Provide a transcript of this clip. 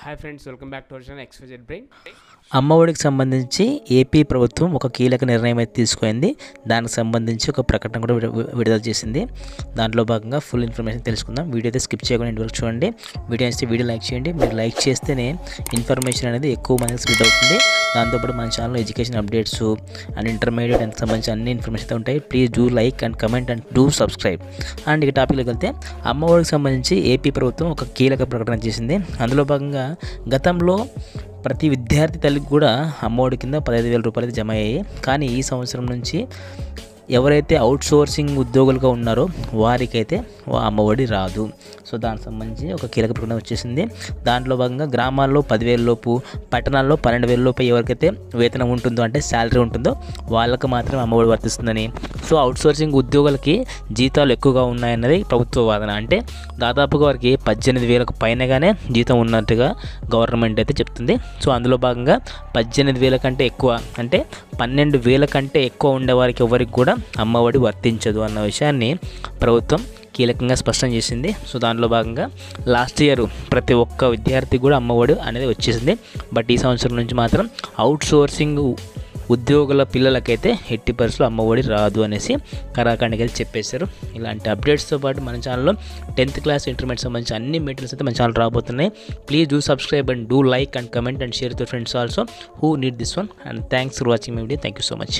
Hi friends, welcome back to our channel XYZ brain. అమ్మఒడికి సంబంధించి AP ప్రభుత్వం ఒక కీలక నిర్ణయం అయితే తీసుకుంది. దానికి సంబంధించి ఒక ప్రకటన కూడా విడుదల చేసింది. దాంట్లో భాగంగా ఫుల్ ఇన్ఫర్మేషన్ తెలుసుకుందాం. వీడియో అయితే స్కిప్ చేయకుండా ఇంటి వరకు చూడండి. వీడియో అయితే వీడియో లైక్ చేయండి. మీరు లైక్ చేస్తేనే ఇన్ఫర్మేషన్ అనేది ఎక్కువ మందికి స్ప్రెడ్ అవుతుంది. దాంతోపాటు మన ఛానల్లో education updates and intermediate and సంబంధించి అన్ని ఇన్ఫర్మేషన్ అయితే ఉంటాయి. Please do like and comment and do subscribe. And ఇక టాపిక్లోకి వెళ్తే అమ్మఒడికి సంబంధించి ఏపీ ప్రభుత్వం ఒక కీలక ప్రకటన చేసింది. అందులో భాగంగా గతంలో ప్రతి విద్యార్థి తల్లికి కూడా అమ్మఒడి కింద 15,000 రూపాయలు జమ అయ్యాయి. కానీ ఈ సంవత్సరం నుంచి ఎవరైతే అవుట్సోర్సింగ్ ఉద్యోగులుగా ఉన్నారో వారికైతే అమ్మఒడి రాదు. సో దానికి సంబంధించి ఒక కీలక ప్రకటన వచ్చేసింది. దాంట్లో భాగంగా గ్రామాల్లో 10,000 లోపు, పట్టణాల్లో 12,000 లోపు ఎవరికైతే వేతనం ఉంటుందో అంటే శాలరీ ఉంటుందో వాళ్ళకి మాత్రమే అమ్మఒడి వర్తిస్తుందని. సో అవుట్సోర్సింగ్ ఉద్యోగులకి జీతాలు ఎక్కువగా ఉన్నాయన్నది ప్రభుత్వ వాదన. అంటే దాదాపుగా వారికి 18,000కు పైనగానే జీతం ఉన్నట్టుగా గవర్నమెంట్ అయితే చెప్తుంది. సో అందులో భాగంగా 18,000 కంటే ఎక్కువ అంటే 12,000 కంటే ఎక్కువ ఉండేవారికి ఎవరికి కూడా అమ్మఒడి వర్తించదు అన్న విషయాన్ని ప్రభుత్వం కీలకంగా స్పష్టం చేసింది. సో దాంట్లో భాగంగా లాస్ట్ ఇయర్ ప్రతి ఒక్క విద్యార్థి కూడా అమ్మఒడి అనేది వచ్చేసింది. బట్ ఈ సంవత్సరం నుంచి మాత్రం అవుట్సోర్సింగ్ ఉద్యోగుల పిల్లలకైతే ఎట్టి పరిస్థితుల్లో అమ్మఒడి రాదు అనేసి కరాఖండిగా చెప్పేశారు. ఇలాంటి అప్డేట్స్తో పాటు మన ఛానల్లో 10th క్లాస్ ఇంటర్మీడియట్ సంబంధించి అన్ని మెటీరియల్స్ అయితే మన ఛానల్ రాబోతున్నాయి. Please do subscribe and do like and comment and share to friends also who need this one. And thanks for watching my video. Thank you so much.